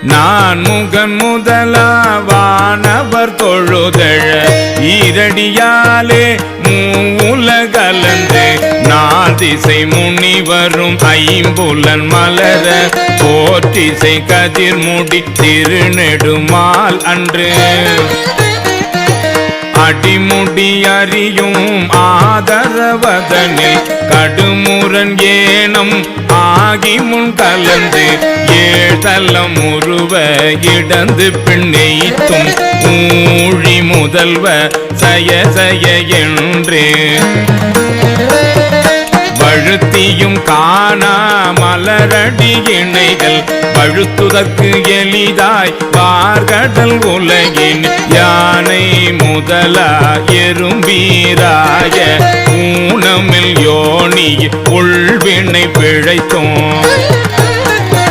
நான் முகன் முதலாவானவர் தொழுதழ ஈரடியாலே மூலகலந்து நாதிசை முனிவரும் ஐம்புலன் மலர போற்றிசை கதிர்முடி திருநெடுமால் அன்று அடிமுடி அறியும் ஆதரவதனில் கடுமுரன் ஏனம் ஆகி முன் கலந்து ஏழ்தலம் உருவ இடந்து பின்னெய்த்தும் ஊழி முதல்வ சய சய என்று வழுத்தியும் காணா மலரடி இணைகள் பழுத்துதற்கு எளிதாய் பார்கடல் உலகின் யானை முதலா எறும்பீராய ஊனமில் யோனி உள்வினை பிழைத்தோம்